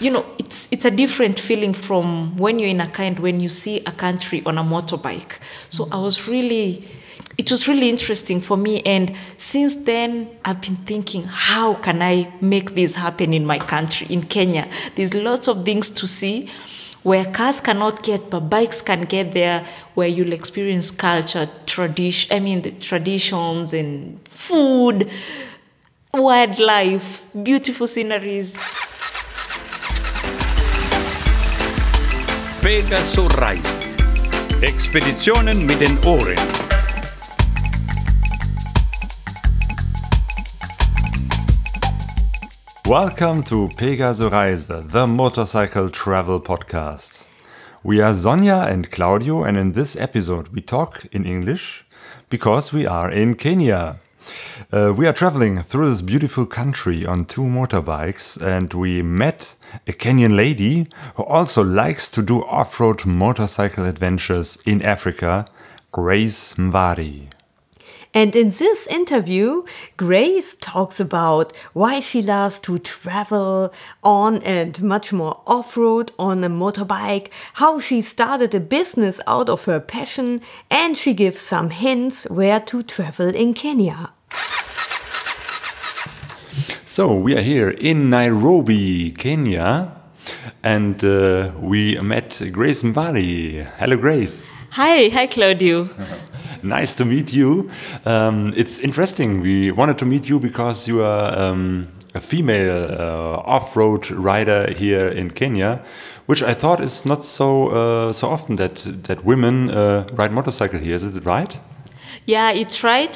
it's a different feeling from when you're in a when you see a country on a motorbike. So it was really interesting for me. And since then, I've been thinking, how can I make this happen in my country, in Kenya? There's lots of things to see where cars cannot get, but bikes can get there, where you'll experience culture, the traditions and food, wildlife, beautiful sceneries. Pegaso-Reise. Expeditionen mit den Ohren. Welcome to Pegaso-Reise, the motorcycle travel podcast. We are Sonja and Claudio, and in this episode we talk in English because we are in Kenya. We are traveling through this beautiful country on two motorbikes, and we met a Kenyan lady who also likes to do off-road motorcycle adventures in Africa, Grace Mwari. And in this interview, Grace talks about why she loves to travel on and much more off-road on a motorbike, how she started a business out of her passion, and she gives some hints where to travel in Kenya. So we are here in Nairobi, Kenya, and we met Grace Mwari. Hello, Grace. Hi Claudio. Nice to meet you. It's interesting. We wanted to meet you because you are a female off-road rider here in Kenya, which I thought is not so often that women ride motorcycle here. Is it right? Yeah, it's right.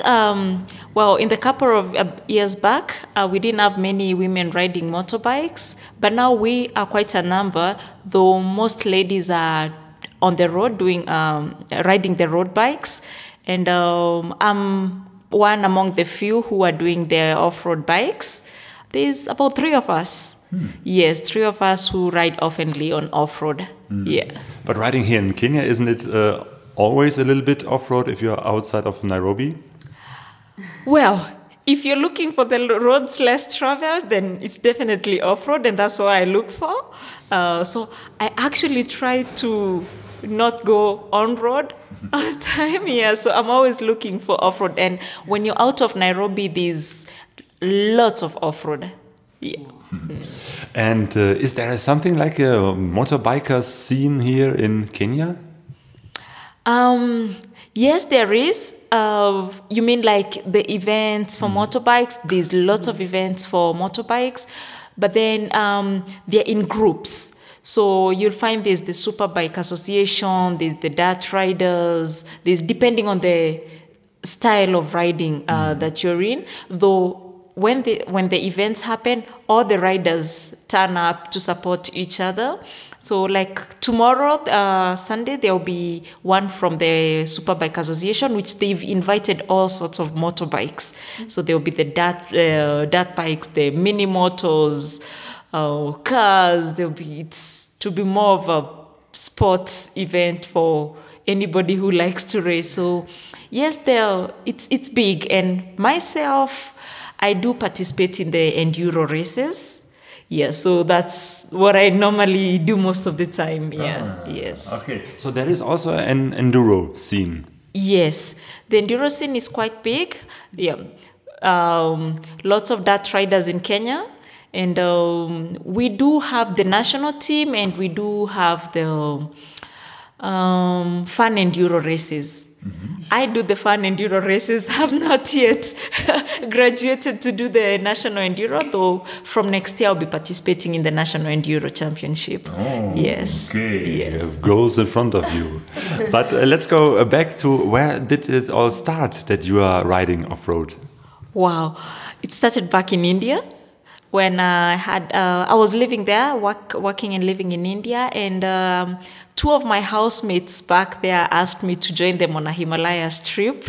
Well, in the couple of years back, we didn't have many women riding motorbikes, but now we are quite a number, though most ladies are on the road riding the road bikes. And I'm one among the few who are doing the off-road bikes. There's about three of us. Yes, three of us who ride oftenly on off-road. Yeah. But riding here in Kenya, isn't it always a little bit off-road if you're outside of Nairobi? Well, if you're looking for the roads less traveled, then it's definitely off-road, and that's what I look for. So I actually try to not go on-road all the time. Yeah, so I'm always looking for off-road. And when you're out of Nairobi, there's lots of off-road. Yeah. And is there something like a motorbiker scene here in Kenya? Yes, there is. You mean like the events for motorbikes? There's lots of events for motorbikes, but then they're in groups. So you'll find there's the Superbike Association, there's the dirt riders, there's depending on the style of riding that you're in. Though when the events happen, all the riders turn up to support each other. So like tomorrow, Sunday, there'll be one from the Superbike Association, which they've invited all sorts of motorbikes. So there'll be the dirt bikes, the mini motos, cars. It's to be more of a sports event for anybody who likes to race. So yes, it's big. And myself, I do participate in the enduro races. Yeah, so that's what I normally do most of the time. Yeah, yes. Okay, so there is also an enduro scene. Yes, the enduro scene is quite big. Yeah, lots of dirt riders in Kenya. And we do have the national team, and we do have the fun enduro races. I do the fun enduro races. Have not yet graduated to do the national enduro, though from next year I'll be participating in the national enduro championship. Oh, yes. Okay, yes. You have goals in front of you. But let's go back to where did it all start that you are riding off-road? Wow, it started back in India. When I was living there, working and living in India, and two of my housemates back there asked me to join them on a Himalayas trip.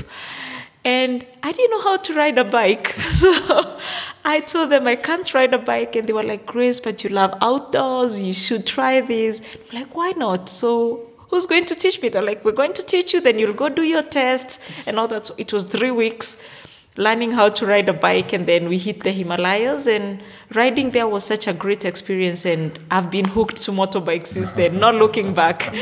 And I didn't know how to ride a bike. So I told them I can't ride a bike. And they were like, Grace, but you love outdoors. You should try this. I'm like, why not? So who's going to teach me? They're like, we're going to teach you. Then you'll go do your test and all that. So it was 3 weeks. learning how to ride a bike, and then we hit the Himalayas, and riding there was such a great experience, and I've been hooked to motorbikes since then, not looking back.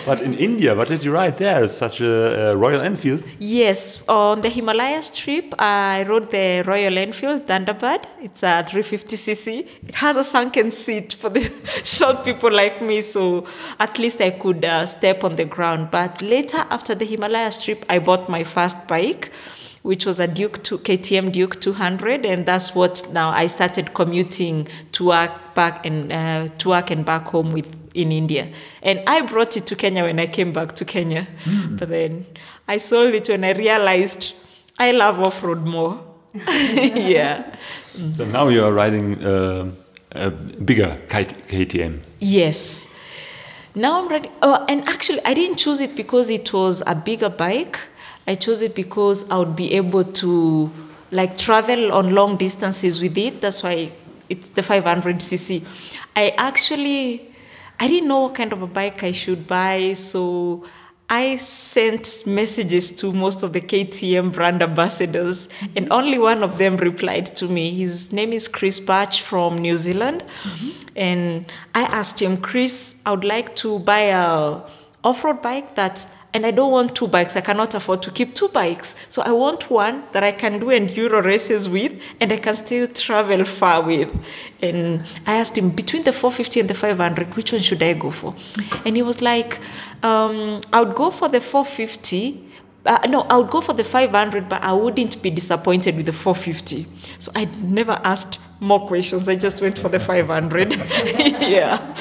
But in India, what did you ride there? Such a Royal Enfield? Yes, on the Himalayas trip, I rode the Royal Enfield Thunderbird. It's a 350cc. It has a sunken seat for the short people like me, so at least I could step on the ground. But later, after the Himalayas trip, I bought my first bike, which was a KTM Duke 200, and that's what now I started commuting to work back and back home with in India. And I brought it to Kenya when I came back to Kenya, but then I sold it when I realized I love off-road more. Yeah. So now you are riding a bigger KTM. Yes. Now I'm riding. Oh, and actually, I didn't choose it because it was a bigger bike. I chose it because I would be able to travel on long distances with it. That's why it's the 500cc. I didn't know what kind of a bike I should buy, so I sent messages to most of the KTM brand ambassadors, and only one of them replied to me. His name is Chris Batch from New Zealand. And I asked him, Chris, I would like to buy a off-road bike and I don't want two bikes. I cannot afford to keep two bikes. So I want one that I can do enduro races with and I can still travel far with. And I asked him, between the 450 and the 500, which one should I go for? And he was like, I would go for the 450. I would go for the 500, but I wouldn't be disappointed with the 450. So I never asked more questions. I just went for the 500. Yeah.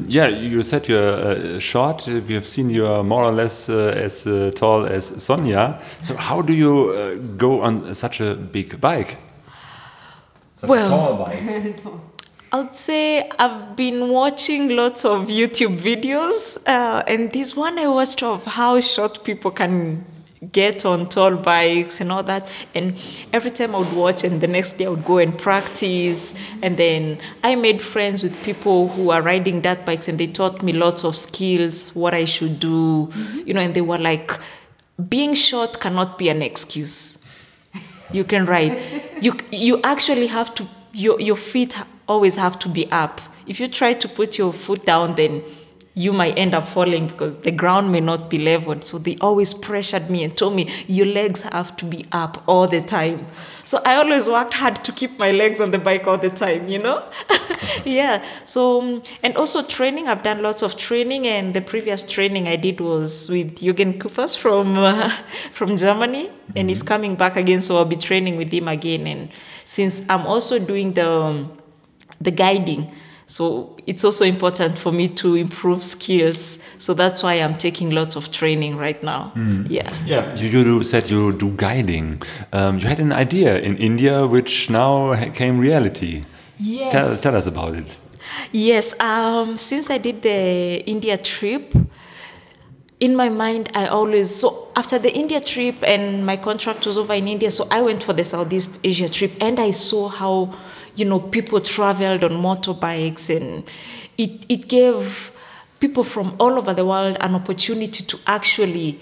You said you're short. We have seen you are more or less as tall as Sonia. So how do you go on such a big bike? Such a tall bike. I would say I've been watching lots of YouTube videos, and this one I watched of how short people can get on tall bikes and all that. And every time I would watch, and the next day I would go and practice. And then I made friends with people who are riding dirt bikes, and they taught me lots of skills, what I should do, and they were like, being short cannot be an excuse. You can ride. You actually have to, your feet always have to be up. If you try to put your foot down, then you might end up falling because the ground may not be leveled. So they always pressured me and told me, your legs have to be up all the time. So I always worked hard to keep my legs on the bike all the time, Yeah. So, and also training, I've done lots of training, and the previous training I did was with Jürgen Kupers from Germany, and he's coming back again, so I'll be training with him again. And since I'm also doing the guiding, so it's also important for me to improve skills. So that's why I'm taking lots of training right now. Yeah. You said you do guiding. You had an idea in India, which now came reality. Yes. Tell us about it. Yes. Since I did the India trip, in my mind, so after the India trip and my contract was over in India, so I went for the Southeast Asia trip, and I saw how people traveled on motorbikes, and it gave people from all over the world an opportunity to actually,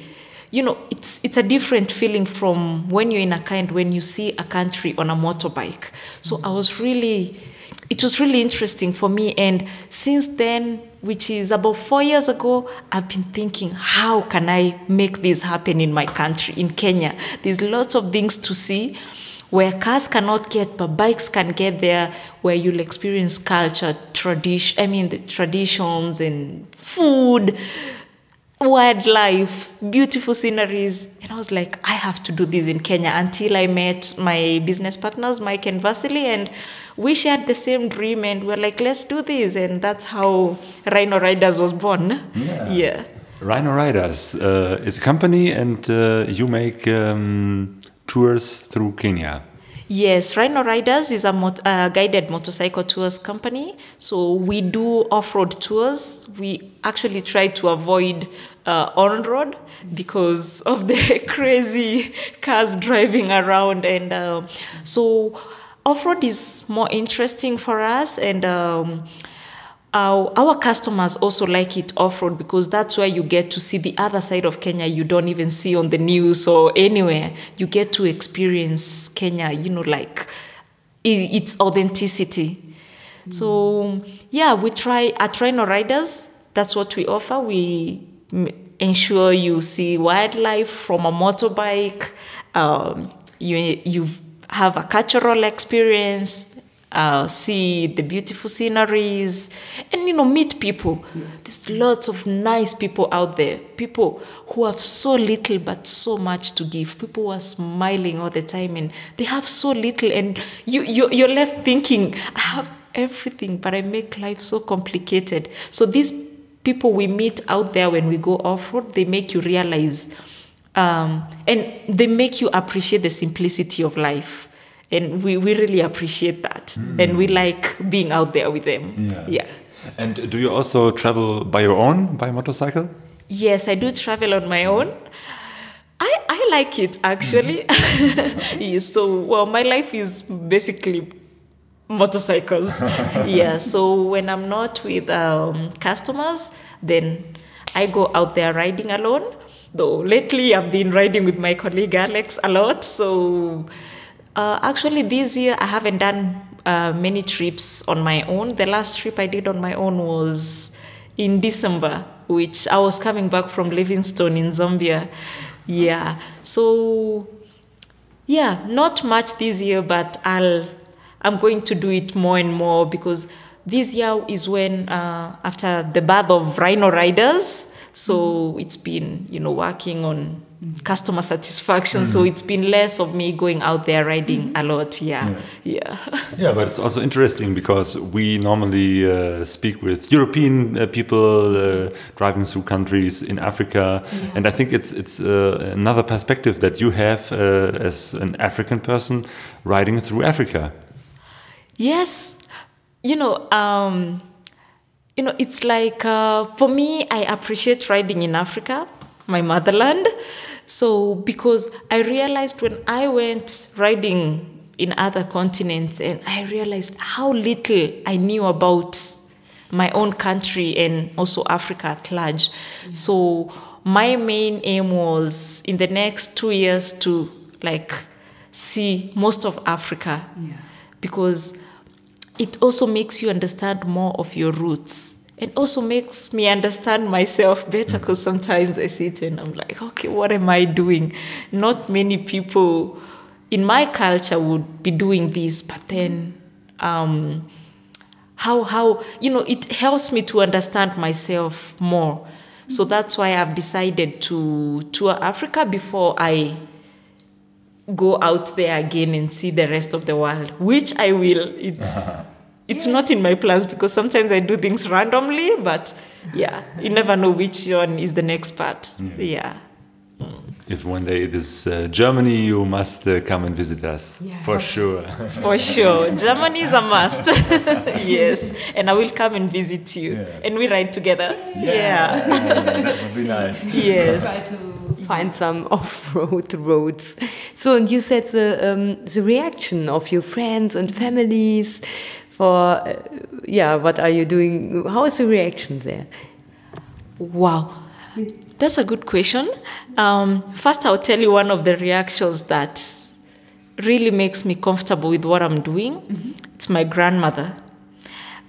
it's a different feeling from when you're when you see a country on a motorbike. So it was really interesting for me. And since then, which is about 4 years ago, I've been thinking, how can I make this happen in my country, in Kenya? There's lots of things to see where cars cannot get, but bikes can get there, where you'll experience culture, the traditions and food, wildlife, beautiful sceneries. And I was like, I have to do this in Kenya, until I met my business partners, Mike and Vasily, and we shared the same dream, and we're like, let's do this. And that's how Rhino Riders was born. Yeah. Rhino Riders is a company, and you make tours through Kenya. Yes, Rhino Riders is a guided motorcycle tours company. So we do off-road tours. We actually try to avoid on-road because of the crazy cars driving around. And so off-road is more interesting for us. And our customers also like it off-road because that's where you get to see the other side of Kenya you don't even see on the news or anywhere. You get to experience Kenya, like its authenticity. So, yeah, we try at Rhino Riders. That's what we offer. We ensure you see wildlife from a motorbike. You have a cultural experience. See the beautiful sceneries, and meet people. There's lots of nice people out there. People who have so little but so much to give. People who are smiling all the time, and they have so little, and you're left thinking, I have everything, but I make life so complicated. So these people we meet out there when we go off-road, they make you realize, and they make you appreciate the simplicity of life. And we really appreciate that. And we like being out there with them. Yeah. And do you also travel by motorcycle? Yes, I do travel on my own. I like it, actually. So, my life is basically motorcycles. Yeah, so when I'm not with customers, then I go out there riding alone. Though lately I've been riding with my colleague Alex a lot. So actually this year I haven't done many trips on my own. The last trip I did on my own was in December, which I was coming back from Livingstone in Zambia. Yeah, so yeah, not much this year, but I'm going to do it more and more because this year is when after the birth of Rhino Riders, so it's been working on customer satisfaction. So it's been less of me going out there riding a lot. Yeah. But it's also interesting because we normally speak with European people driving through countries in Africa, and I think it's another perspective that you have as an African person riding through Africa. Yes, it's like for me, I appreciate riding in Africa, my motherland. So because I realized when I went riding in other continents, and I realized how little I knew about my own country and also Africa at large. So my main aim was in the next 2 years to see most of Africa, because it also makes you understand more of your roots. It also makes me understand myself better, because sometimes I sit and I'm like, okay, what am I doing? Not many people in my culture would be doing this, but then how it helps me to understand myself more. So that's why I've decided to tour Africa before I go out there again and see the rest of the world, which I will. It's not in my plans because sometimes I do things randomly, but you never know which one is the next part. If one day it is Germany, you must come and visit us. For sure. For sure. Germany is a must. Yes. And I will come and visit you. And we ride together. That would be nice. Yes. Try to find some off-road roads. So, and you said the reaction of your friends and families for, what are you doing? How is the reaction there? Wow. That's a good question. First, I'll tell you one of the reactions that really makes me comfortable with what I'm doing. It's my grandmother.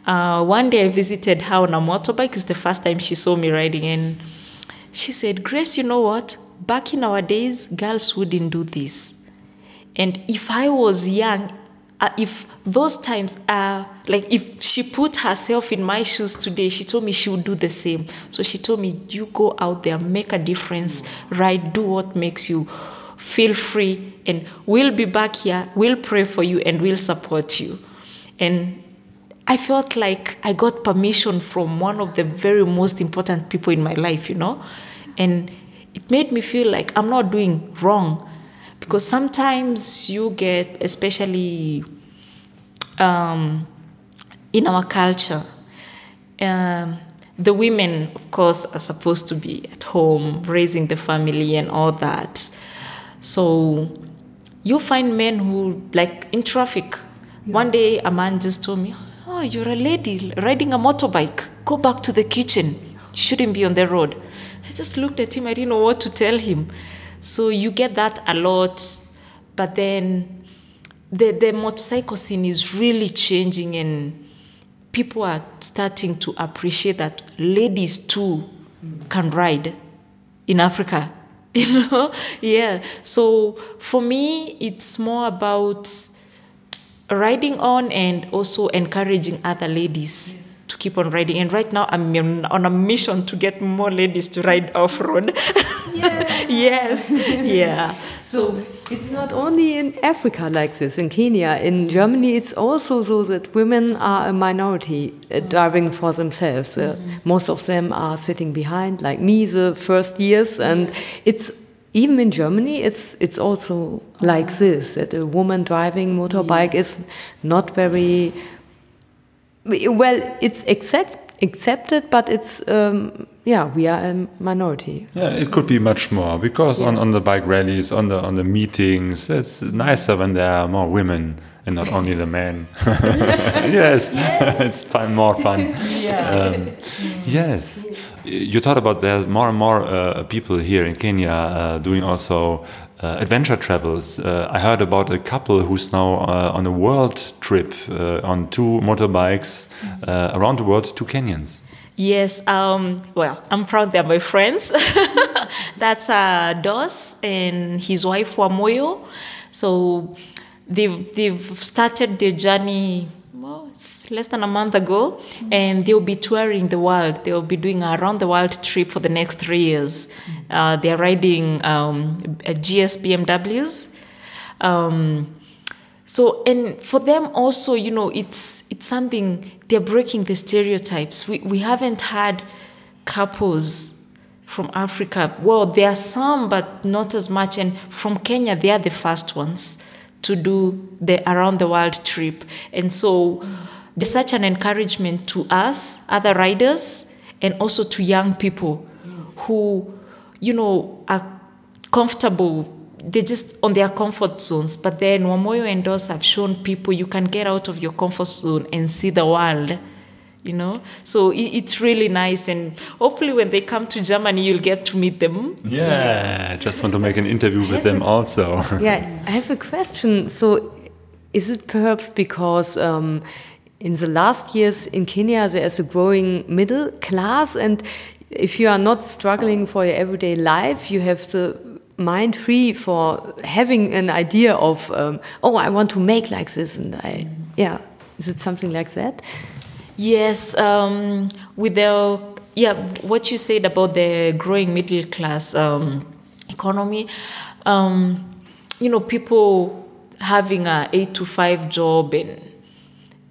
One day I visited her on a motorbike. It's the first time she saw me riding, and she said, "Grace, you know what? Back in our days, girls wouldn't do this. And if I was young, if those times if she put herself in my shoes today, she told me she would do the same. So she told me, you go out there, make a difference, ride, do what makes you feel free, and we'll be back here, we'll pray for you, and we'll support you." And I felt like I got permission from one of the very most important people in my life, and it made me feel like I'm not doing wrong. Because sometimes you get, especially in our culture, the women, of course, are supposed to be at home, raising the family and all that. So you find men who, in traffic. One day a man just told me, Oh, you're a lady riding a motorbike. Go back to the kitchen. You shouldn't be on the road. I just looked at him. I didn't know what to tell him. So you get that a lot. But then the motorcycle scene is really changing, and people are starting to appreciate that ladies too can ride in Africa. Yeah. So for me, it's more about riding on and also encouraging other ladies to keep on riding. And right now I'm on a mission to get more ladies to ride off-road. Yes. Yeah. So it's not only in Africa like this, in Kenya, in Germany it's also so that women are a minority driving for themselves. Most of them are sitting behind, like me, the first years, and it's even in Germany, it's also like this, that a woman driving motorbike is not very well. It's accepted, but it's we are a minority. Yeah, it could be much more, because on the bike rallies, on the meetings, it's nicer when there are more women and not only the men. Yes. It's more fun. Yes. You talked about there's more and more people here in Kenya doing also adventure travels. I heard about a couple who's now on a world trip on 2 motorbikes around the world, 2 Kenyans. Yes. Well, I'm proud they're my friends. That's Dos and his wife Wamoyo. So they've started their journey. Well, it's less than a month ago, and they'll be touring the world. They'll be doing a round the world trip for the next 3 years. They're riding GS BMWs. So, and for them also, it's something, they're breaking the stereotypes. We haven't had couples from Africa. Well, there are some, but not as much. And from Kenya, they are the first ones to do the around the world trip. And so there's such an encouragement to us, other riders, and also to young people who, are comfortable. They're just on their comfort zones. But then Wamoyo and Dos have shown people you can get out of your comfort zone and see the world. So it's really nice, and hopefully when they come to Germany you'll get to meet them. I just want to make an interview with them also. I have a question. So is it perhaps because in the last years in Kenya there is a growing middle class, and if you are not struggling for your everyday life, you have the mind free for having an idea of I want to make like this, and is it something like that? Yes, with what you said about the growing middle class economy, people having a 8 to 5 job, and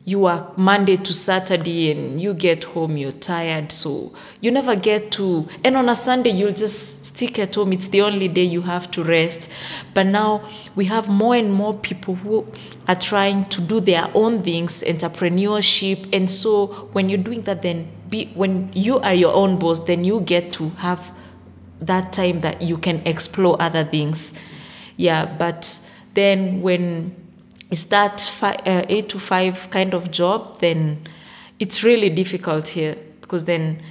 you work Monday to Saturday, and you get home, you're tired, so you never get to, and on a Sunday you'll just stick at home. It's the only day you have to rest. But now we have more and more people who are trying to do their own things, entrepreneurship. And so when you're doing that, then when you are your own boss, then you get to have that time that you can explore other things. But then when it's that 8 to 5 kind of job, then it's really difficult here, because then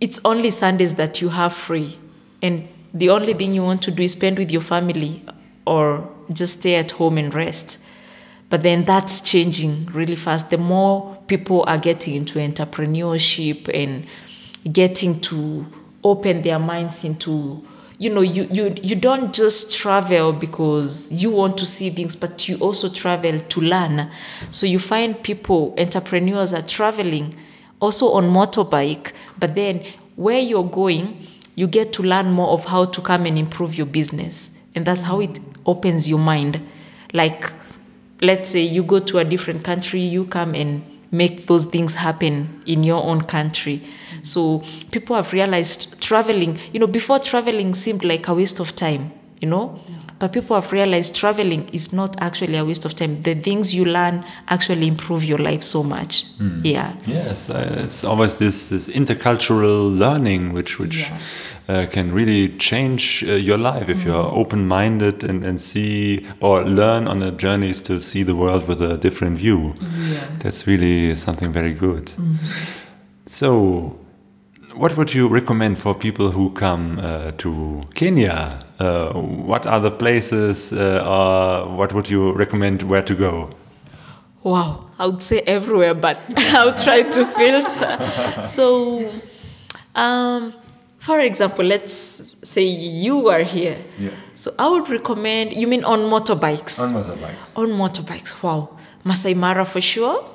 it's only Sundays that you have free, and the only thing you want to do is spend with your family or just stay at home and rest. But then that's changing really fast. The more people are getting into entrepreneurship and getting to open their minds into, you don't just travel because you want to see things, but you also travel to learn. So you find people, entrepreneurs are traveling also on motorbike, but then where you're going, you get to learn more of how to come and improve your business. And that's how it opens your mind. Like, let's say you go to a different country, you come and make those things happen in your own country. So people have realized traveling, before traveling seemed like a waste of time, but people have realized traveling is not actually a waste of time. The things you learn actually improve your life so much. Yes, it's always this intercultural learning which can really change your life if you're open-minded and see or learn on the journeys to see the world with a different view. That's really something very good. So what would you recommend for people who come to Kenya? What are the places or what would you recommend where to go? Wow, I would say everywhere, but I'll try to filter. So, for example, let's say you are here. So I would recommend, you mean on motorbikes? On motorbikes. On motorbikes, wow. Masai Mara for sure.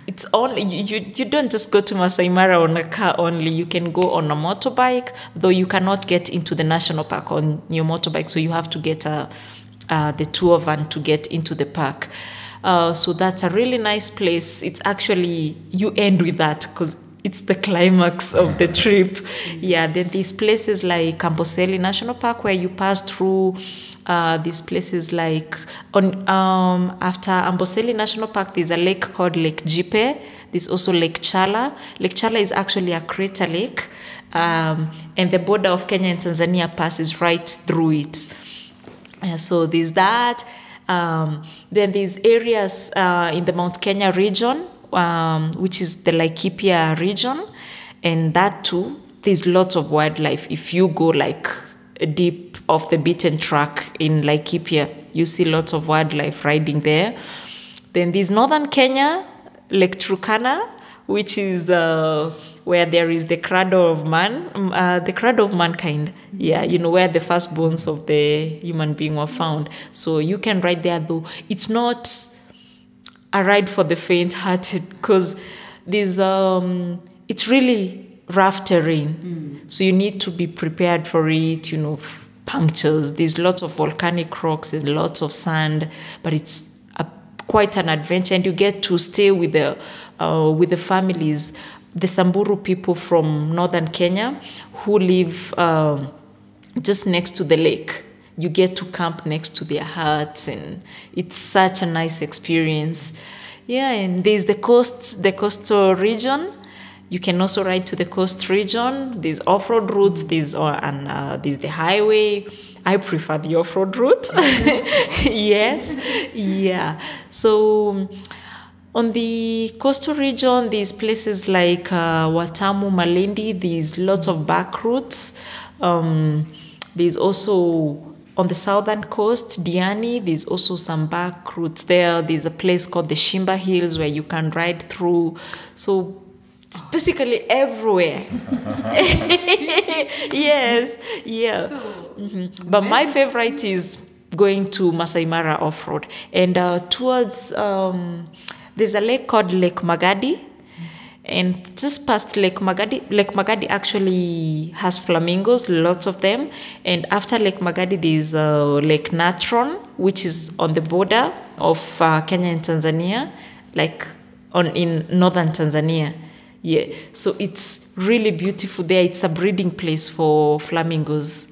It's only, you don't just go to Masai Mara on a car only. You can go on a motorbike, though you cannot get into the national park on your motorbike. So you have to get the tour van to get into the park. So that's a really nice place. It's actually, you end with that because it's the climax of the trip. Yeah, then there's places like Amboseli National Park where you pass through these places like after Amboseli National Park, there's a lake called Lake Jipe. There's also Lake Chala. Lake Chala is actually a crater lake, and the border of Kenya and Tanzania passes right through it. So there's that. Then there's areas in the Mount Kenya region, which is the Laikipia region, and that too, there's lots of wildlife. If you go like deep off the beaten track in Laikipia, you see lots of wildlife riding there. Then there's northern Kenya, Lake Turkana, which is where there is the cradle of man, the cradle of mankind. Yeah, you know, where the first bones of the human being were found. So you can ride there, though it's not a ride for the faint-hearted because there's it's really rough terrain. So you need to be prepared for it, you know, punctures. There's lots of volcanic rocks and lots of sand, but it's quite an adventure, and you get to stay with the families, the Samburu people from northern Kenya who live just next to the lake. You get to camp next to their huts, and it's such a nice experience. Yeah, and there's the coastal region. You can also ride to the coast region. There's off-road routes. There's the highway. I prefer the off-road route. Yes, yeah. So on the coastal region, there's places like Watamu, Malindi. There's lots of back routes. There's also on the southern coast, Diani, there's also some back routes there. There's a place called the Shimba Hills where you can ride through. So it's basically everywhere. Yes, yeah. But my favorite is going to Masai Mara off-road. And towards, there's a lake called Lake Magadi. And just past Lake Magadi actually has flamingos, lots of them. And after Lake Magadi, there's Lake Natron, which is on the border of Kenya and Tanzania, like in northern Tanzania. Yeah, so it's really beautiful there. It's a breeding place for flamingos.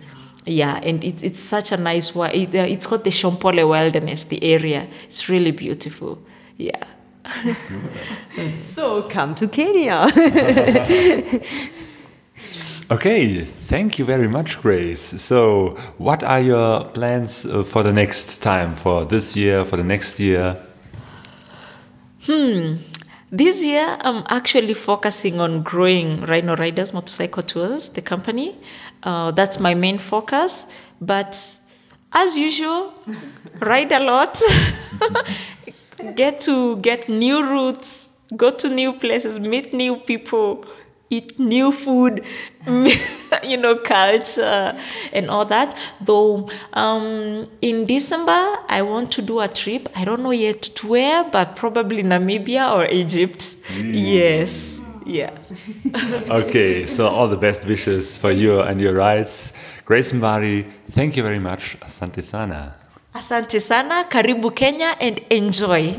Yeah, and it's such a nice one. It's called the Shompole Wilderness, the area. It's really beautiful. Yeah. So come to Kenya. Okay, thank you very much, Grace. So what are your plans for the next time, for this year, for the next year? This year, I'm actually focusing on growing Rhino Riders Motorcycle Tours, the company. That's my main focus. But as usual, ride a lot. Get new routes, go to new places, meet new people, eat new food, you know, culture and all that. Though in December, I want to do a trip. I don't know yet to where, but probably Namibia or Egypt. Yes. Yeah. Okay, so all the best wishes for you and your rides. Grace Mwari, thank you very much. Asante sana. Asante sana, karibu Kenya, and enjoy.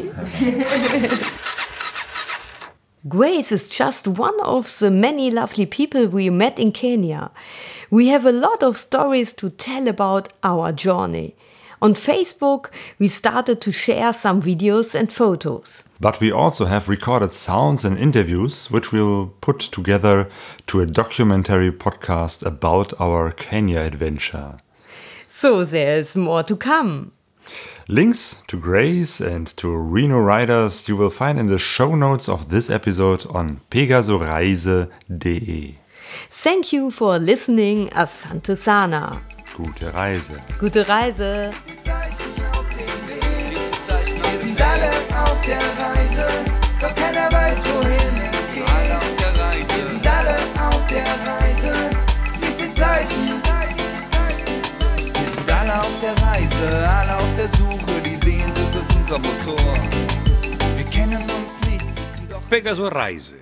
Grace is just one of the many lovely people we met in Kenya. We have a lot of stories to tell about our journey. On Facebook, we started to share some videos and photos. But we also have recorded sounds and interviews, which we'll put together to a documentary podcast about our Kenya adventure. So there's more to come. Links to Grace and to Reno Riders you will find in the show notes of this episode on pp106-Grace. Thank you for listening. Asante sana. Gute Reise. Gute Reise. Wir sind alle auf der Reise, doch keiner weiß, wohin es geht. Wir sind alle auf der Reise, diese Zeichen. Wir sind alle auf der Reise, alle auf der Suche, die Sehnsucht ist unser Motor. Wir kennen uns nicht, sitzen doch pp106-Grace.